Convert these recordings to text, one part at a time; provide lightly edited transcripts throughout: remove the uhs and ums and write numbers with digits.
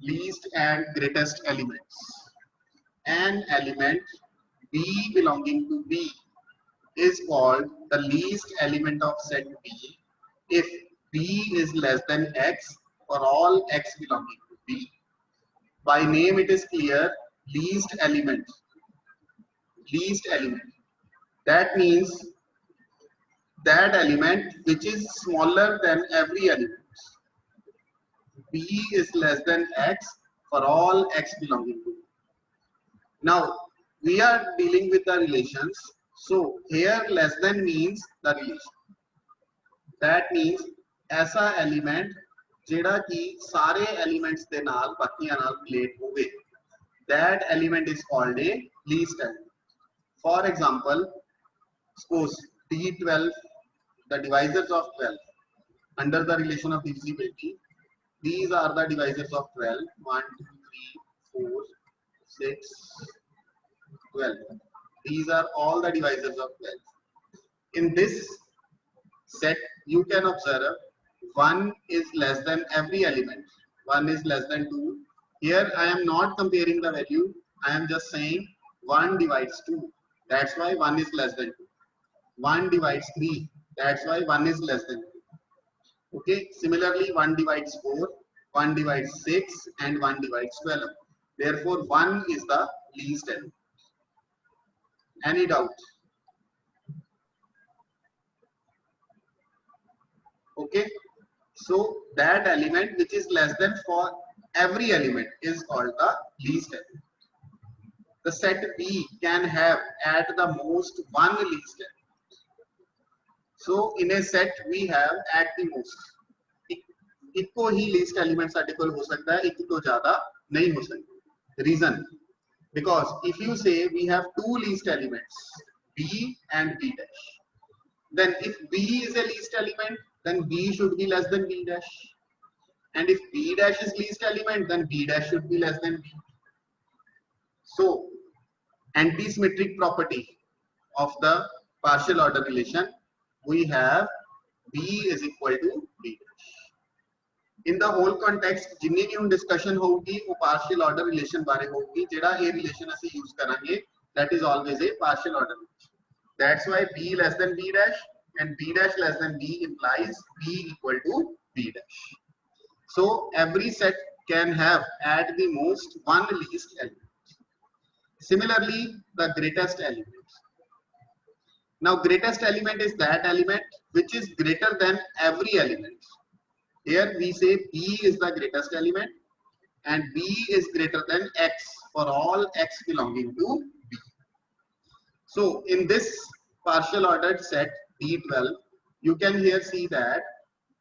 least and greatest elements. An element B belonging to B is called the least element of set B if B is less than X for all X belonging to B. By name it is clear, least element. Least element. That means that element which is smaller than every element. B is less than X for all X belonging to B. Now we are dealing with the relations. So here less than means the relation. That means ऐसा element जेड़ा कि सारे elements दे नाल बाकियां नाल relate होवे. That element is called a least element. For example, suppose D12, the divisors of 12 under the relation of divisibility. These are the divisors of 12. 1, 2, 3, 4, 6, 12. These are all the divisors of 12. In this set, you can observe 1 is less than every element. 1 is less than 2. Here I am not comparing the value. I am just saying 1 divides 2. That's why 1 is less than 2. 1 divides 3. That's why 1 is less than 2. Okay. Similarly, 1 divides 4, 1 divides 6, and 1 divides 12. Therefore, 1 is the least element. Any doubt? Okay. So that element which is less than for every element is called the least element. The set B can have at the most one least element. So in a set we have at the most इको ही least element साडे कोल हो सकता है, एक तो ज्यादा नहीं हो सकता. Reason, because if you say we have two least elements B and B dash, then if B is a least element, then B should be less than B dash, and if B dash is least element, then B dash should be less than B. So anti-symmetric property of the partial order relation, we have B is equal to B dash. In the whole context, जिन्नी भी हम discussion होगी वो partial order relation बारे होगी. जेड़ा ये relation असी use करांगे, that is always a partial order relation. That's why B less than B dash and B dash less than B implies B equal to B dash. So every set can have at the most one least element. Similarly, the greatest element. Now, greatest element is that element which is greater than every element. Here we say B is the greatest element and B is greater than X for all X belonging to B. So in this partial ordered set D12, you can here see that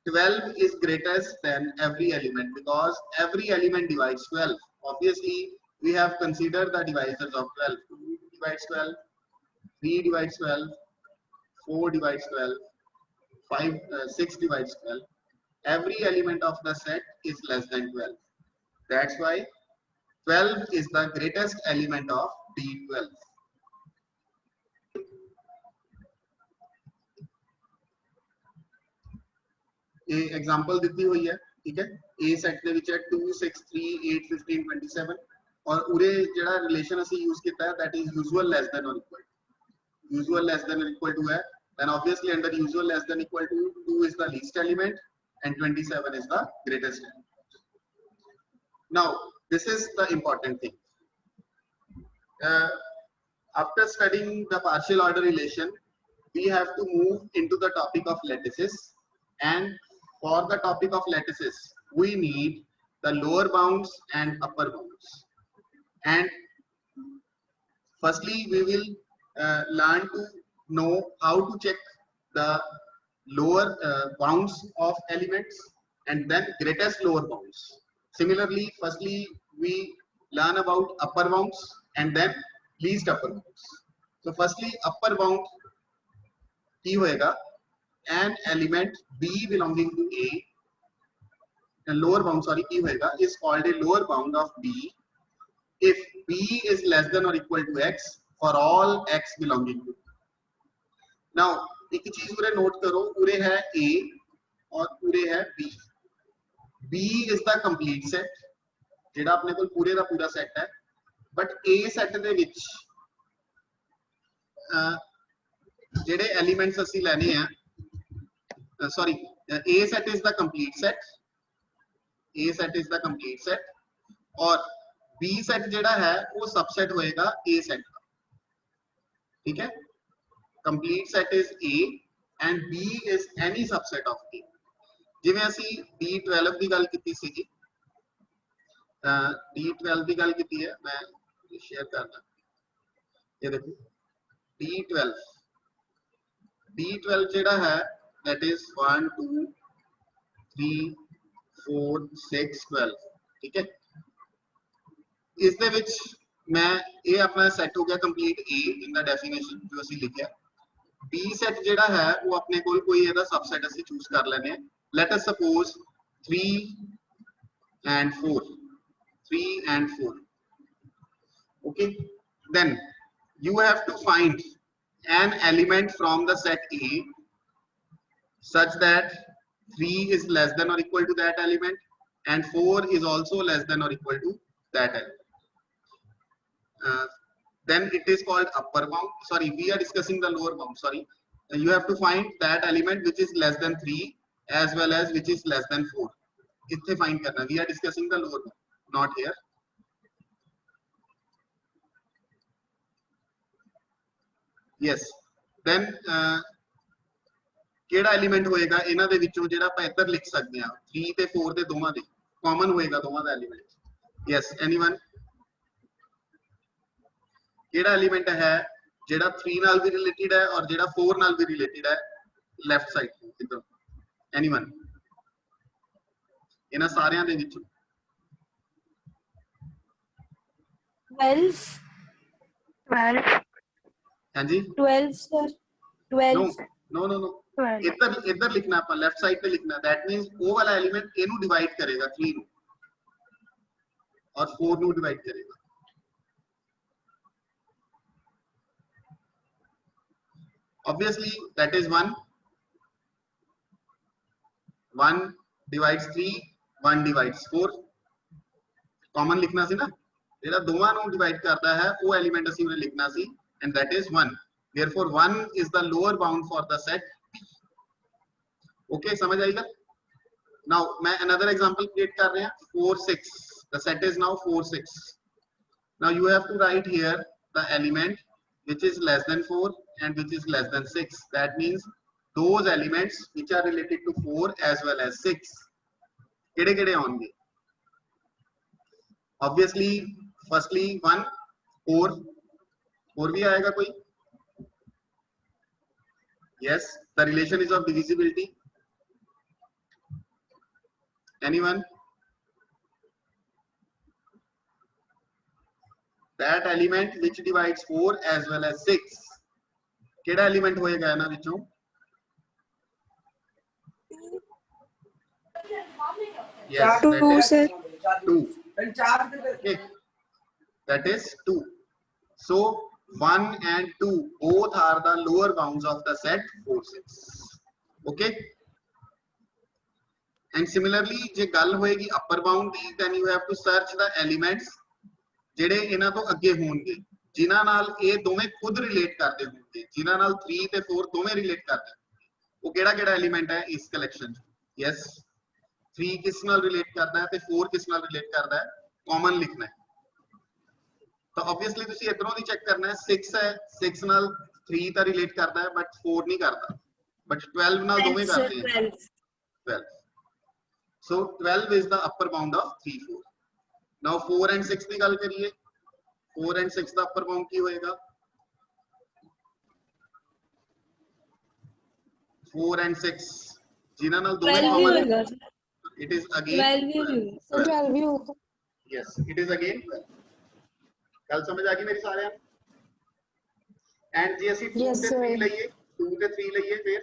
12 is greatest than every element because every element divides 12. Obviously, we have considered the divisors of 12. 2 divides 12, 3 divides 12, 4 divides 12, 6 divides 12. Every element of the set is less than 12. That's why 12 is the greatest element of D12. Example दी हुई है, ठीक है. ए set ਦੇ ਵਿੱਚ ਹੈ 2 6 3 8 15 27 और ਉਰੇ ਜਿਹੜਾ ਰਿਲੇਸ਼ਨ ਅਸੀਂ ਯੂਜ਼ ਕੀਤਾ ਹੈ that is usual less than or equal to. Usual less than or equal to है, then obviously under usual less than equal to 2 is the least element and 27 is the greatest element. Now this is the important thing. After studying the partial order relation, we have to move into the topic of lattices, and for the topic of lattices we need the lower bounds and upper bounds. And firstly we will learn to know how to check the lower bounds of elements and then greatest lower bounds. Similarly, firstly we learn about upper bounds and then least upper bounds. So firstly upper bound की होएगा, an element B belonging to A, and lower bound sorry की होएगा is called a lower bound of B if B is less than or equal to X for all X belonging to. Now एक चीज उरे note करो, उरे है A और उरे है B. B is the complete set, ਜਿਹੜਾ ਆਪਣੇ ਕੋਲ ਪੂਰੇ ਦਾ ਪੂਰਾ ਸੈੱਟ ਹੈ, ਬਟ A ਸੈੱਟ ਦੇ ਵਿੱਚ ਜਿਹੜੇ ਐਲੀਮੈਂਟਸ ਅਸੀਂ ਲੈਣੇ ਆ, sorry, A set is the complete set, A set is the complete set, और B set जेड़ा है वो सबसेट होएगा A set का, ठीक है? Complete set is A and B is any subset of A. जिवें असी D12 की गल कीती सीगी, D12 की गल कीती है, मैं शेयर करना, ये देखो D12 जेड़ा है that is 1 2 3 4 6 12, ठीक है? इस दे विच मैं ये अपना सेट हो गया complete A in the definition जो असी लिखिया। B सेट जेड़ा है वो अपने कोल कोई एदा सबसेट असी चूज कर लेने, let us suppose 3 and 4, 3 and 4, okay? Then you have to find an element from the set A such that 3 is less than or equal to that element and 4 is also less than or equal to that element. Then it is called upper bound. Sorry, we are discussing the lower bound. Sorry, you have to find that element which is less than 3 as well as which is less than 4. इतने find करना. We are discussing the lower bound, not here. Yes. Then ਕਿਹੜਾ element होएगा ਇਹਨਾਂ ਦੇ ਵਿੱਚੋਂ ਜਿਹੜਾ ਆਪਾਂ ਇੱਧਰ ਲਿਖ ਸਕਦੇ ਹਾਂ 3 ਤੇ 4 ਦੇ ਦੋਵਾਂ ਦੇ ਕਾਮਨ ਹੋਏਗਾ ਦੋਵਾਂ ਦਾ एलिमेंट? Yes, anyone? ਕਿਹੜਾ एलिमेंट है ਜਿਹੜਾ 3 ਨਾਲ ਵੀ ਰਿਲੇਟਡ ਹੈ ਔਰ ਜਿਹੜਾ 4 ਨਾਲ ਵੀ ਰਿਲੇਟਡ ਹੈ ਲੈਫਟ ਸਾਈਡ ਤੋਂ ਇਧਰ? एनीवन? ਇਹਨਾਂ ਸਾਰਿਆਂ ਦੇ ਵਿੱਚੋਂ 12 ਹਾਂਜੀ 12 sir 12 नो इधर लिखना अपन लेफ्ट साइड पे लिखना, दैट मींस वो वाला एलिमेंट इनु डिवाइड करेगा 3 नु और 4 नु डिवाइड करेगा। Obviously that is 1 divides 3, 1 divides 4, common लिखना सी ना, जेड़ा दोवां नु डिवाइड करता है वो एलिमेंट ਅਸੀਂ ਉਹਨੇ ਲਿਖਣਾ ਸੀ and that is 1, therefore 1 is the lower bound for the set B. Okay, समझ आएगा? Now मैं another example create कर रहे हैं 4 6, the set is now 4 6. Now you have to write here the element which is less than 4 and which is less than 6. That means those elements which are related to 4 as well as 6 केड़े केड़े होंगे? Obviously firstly 1 4 भी आएगा कोई? Yes, the relation is of divisibility. Anyone? That element which divides 4 as well as 6 केड़ा element होएगा ना विचों? Yes, that is 2. Okay. That is 2. So 1 and 2 both are the lower bounds of the set 4 6. Okay. And similarly जे गल होएगी upper bound the, then you have to search the elements ਜਿਹੜੇ ਇਹਨਾਂ ਤੋਂ ਅੱਗੇ ਹੋਣਗੇ ਜਿਨ੍ਹਾਂ ਨਾਲ ਇਹ ਦੋਵੇਂ ਖੁਦ ਰਿਲੇਟ ਕਰਦੇ ਹੋਣਗੇ, ਜਿਨ੍ਹਾਂ ਨਾਲ 3 ਤੇ 4 ਦੋਵੇਂ ਰਿਲੇਟ ਕਰਦੇ ਹੋਣਗੇ। ਉਹ ਕਿਹੜਾ ਕਿਹੜਾ ਐਲੀਮੈਂਟ ਹੈ ਇਸ ਕਲੈਕਸ਼ਨ ਚ? ਯੈਸ, 3 ਕਿਸ ਨਾਲ ਰਿਲੇਟ ਕਰਦਾ ਹੈ ਤੇ 4 ਕਿਸ ਨਾਲ ਰਿਲੇਟ ਕਰਦਾ ਹੈ? ਕਾਮਨ ਲਿਖਣਾ ਹੈ। ਤਾਂ ਆਬਵੀਅਸਲੀ ਤੁਸੀਂ ਇਧਰੋਂ ਦੀ ਚੈੱਕ ਕਰਨਾ ਹੈ 6 ਹੈ, 6 ਨਾਲ 3 ਤਾਂ ਰਿਲੇਟ ਕਰਦਾ ਹੈ ਬਟ 4 ਨਹੀਂ ਕਰਦਾ, ਬਟ 12 ਨਾਲ ਦੋਵੇਂ ਕਰਦੇ ਹੈ 12. So 12 is the upper bound of 3 4. Now 4 and 6 ਦੀ ਗੱਲ ਕਰੀਏ, 4 and 6 ਦਾ upper bound ਕੀ ਹੋਏਗਾ? 4 and 6 ਜਿਨ੍ਹਾਂ ਨਾਲ ਦੋਵੇਂ ਕਾਮਨ ਹੈ, it is again 12 ਹੋਗਾ। yes, it is again 12. ਗੱਲ ਸਮਝ ਆ ਗਈ ਮੇਰੀ ਸਾਰਿਆਂ ਨੂੰ? ਐਂਡ ਜੇ ਅਸੀਂ 2 ਤੇ 3 ਲਈਏ, 2 ਤੇ 3 ਲਈਏ ਫਿਰ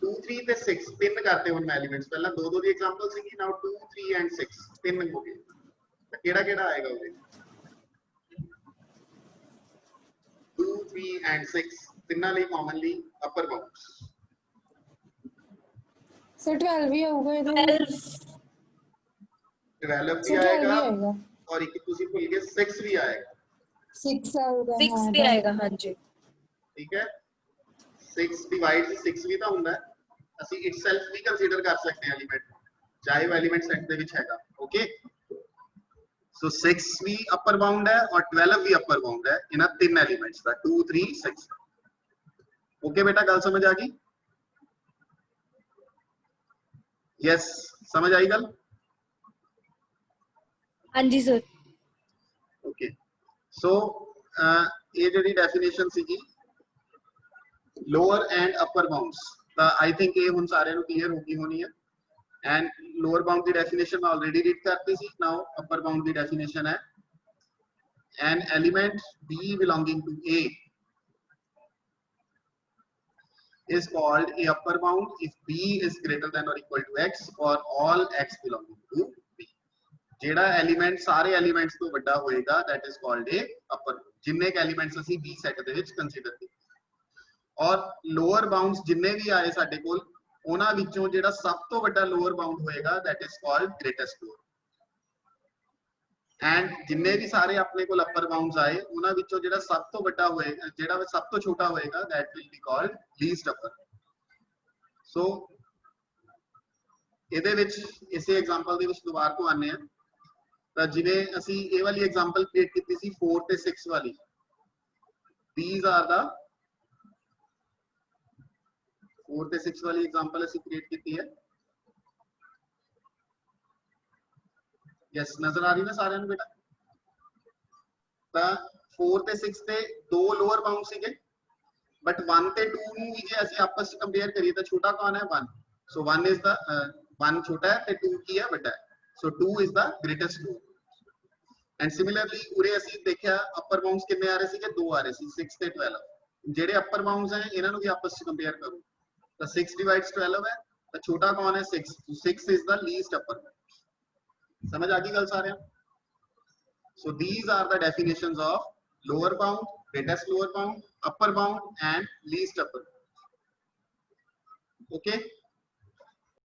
2 3 ਤੇ 6 ਤਿੰਨ ਕਰਤੇ ਹੁਣ ਮੈਂ ਐਲੀਮੈਂਟਸ, ਪਹਿਲਾਂ ਦੋ ਦੋ ਦੀ ਐਗਜ਼ਾਮਪਲ ਸੀਗੀ, ਨਾउ 2 3 ਐਂਡ 6 ਤਿੰਨ ਹੋ ਗਏ। ਤਾਂ ਕਿਹੜਾ ਕਿਹੜਾ ਆਏਗਾ ਉਹਦੇ? 2 3 ਐਂਡ 6 ਤਿੰਨਾਂ ਲਈ ਕਾਮਨਲੀ ਅਪਰ ਬਾਉਂਡਸ। ਸਰ 12 ਵੀ ਆਊਗਾ ਇਹਦੇ? 12 भी सर 12 आएगा भी आएगा, और एक ਤੁਸੀਂ ਭੁੱਲ ਗਏ 6 ਵੀ ਆएगा 6 ਆਊਗਾ, 6 ਹਾਂ ਵੀ ਆਏਗਾ ਹਾਂਜੀ। ठीक है 6 डिवाइड 6 भी ਤਾਂ ਹੁੰਦਾ ਹੈ ਅਸੀਂ ਇਟਸੈਲਫ ਵੀ ਕੰਸੀਡਰ ਕਰ ਸਕਦੇ ਹਾਂ ਐਲੀਮੈਂਟ ਚਾਹੇ ਉਹ ਐਲੀਮੈਂਟ ਸੈਟ ਦੇ ਵਿੱਚ ਹੈਗਾ ਓਕੇ ਸੋ 6 ਵੀ ਅਪਰ ਬਾਉਂਡ ਹੈ ਔਰ 12 ਵੀ ਅਪਰ ਬਾਉਂਡ ਹੈ ਇਹਨਾਂ ਤਿੰਨ ਐਲੀਮੈਂਟਸ ਦਾ 2 3 6 ओके बेटा गल समझ आ गई यस समझ आई गल हाँ जी सर। ओके सो ये ਜਿਹੜੀ ਡੈਫੀਨੇਸ਼ਨ ਸੀਗੀ ਲੋਅਰ ਐਂਡ ਅਪਰ ਬਾਉਂਡਸ ਤਾਂ ਆਈ ਥਿੰਕ ਇਹ ਹੁਣ ਸਾਰਿਆਂ ਨੂੰ ਕਲੀਅਰ ਹੋ ਗਈ ਹੋਣੀ ਹੈ and lower bound the definition ਮੈਂ ਆਲਰੇਡੀ ਰੀਡ ਕਰਤੀ ਸੀ ਨਾਓ ਅਪਰ ਬਾਉਂਡ ਦੀ ਡੈਫੀਨੇਸ਼ਨ ਹੈ an element b belonging to a is called a upper bound if b is greater than or equal to x or all x belonging to b ਜਿਹੜਾ element ਸਾਰੇ elements ਤੋਂ ਵੱਡਾ ਹੋਏਗਾ that is called a upper ਜਿੰਨੇ ਕ elements ਅਸੀਂ b set ਦੇ ਵਿੱਚ ਕੰਸੀਡਰ ਕੀਤੇ ਔਰ ਲੋਅਰ ਬਾਉਂਡਸ ਜਿੰਨੇ ਵੀ ਆਏ ਸਾਡੇ ਕੋਲ ਉਹਨਾਂ ਵਿੱਚੋਂ ਜਿਹੜਾ ਸਭ ਤੋਂ ਵੱਡਾ ਲੋਅਰ ਬਾਉਂਡ ਹੋਏਗਾ that is called greatest lower and ਜਿੰਨੇ ਵੀ ਸਾਰੇ ਆਪਣੇ ਕੋਲ ਅਪਰ ਬਾਉਂਡਸ ਆਏ ਉਹਨਾਂ ਵਿੱਚੋਂ ਜਿਹੜਾ ਸਭ ਤੋਂ ਵੱਡਾ ਹੋਏਗਾ ਜਿਹੜਾ ਸਭ ਤੋਂ ਛੋਟਾ ਹੋਏਗਾ that will be called least upper ਸੋ ਇਹਦੇ ਵਿੱਚ ਇਸੇ ਐਗਜ਼ਾਮਪਲ ਦੇ ਵਿੱਚ ਦੁਬਾਰਾ ਤੋਂ ਆਨੇ ਆ ਤਾਂ ਜਿਵੇਂ ਅਸੀਂ ਇਹ ਵਾਲੀ ਐਗਜ਼ਾਮਪਲ ਕ੍ਰੀਏਟ ਕੀਤੀ ਸੀ 4 ਤੇ 6 ਵਾਲੀ these are the 4 ਤੇ 6 ਵਾਲੀ ਐਗਜ਼ਾਮਪਲ ਅਸੀਂ ਕ੍ਰੀਏਟ ਕੀਤੀ ਹੈ यस नजर आ रही ना सारे बेटा ਤਾਂ 4 ਤੇ 6 ਤੇ ਦੋ ਲੋਅਰ ਬਾਉਂਡ ਸੀਗੇ ਬਟ 1 ਤੇ 2 ਨੂੰ ਵੀ ਜੇ ਅਸੀਂ ਆਪਸ ਵਿੱਚ ਕੰਪੇਅਰ ਕਰੀਏ ਤਾਂ ਛੋਟਾ ਕੌਣ ਹੈ 1 ਸੋ 1 ਇਜ਼ ਦਾ 1 ਛੋਟਾ ਹੈ ਤੇ 2 ਕੀ ਹੈ ਵੱਡਾ ਹੈ ਸੋ 2 is the greatest lower and similarly ਉਰੇ ਅਸੀਂ ਦੇਖਿਆ ਅਪਰ ਬਾਉਂਡਸ ਕਿੰਨੇ ਆ ਰਹੇ ਸੀਗੇ ਦੋ ਆ ਰਹੇ ਸੀ 6 ਤੇ 12 ਜਿਹੜੇ ਅਪਰ ਬਾਉਂਡਸ ਹੈ ਇਹਨਾਂ ਨੂੰ ਵੀ ਆਪਸ ਵਿੱਚ ਕੰਪੇਅਰ ਕਰੋ ਤਾਂ 6 ਡਿਵਾਈਡਸ 12 ਹੈ ਤਾਂ ਛੋਟਾ ਕੌਣ ਹੈ 6 so 6 ਇਜ਼ ਦਾ ਲੀਸਟ ਅਪਰ समझ आ गई गल सारे so these are the definitions of lower bound greatest lower bound upper bound and least upper okay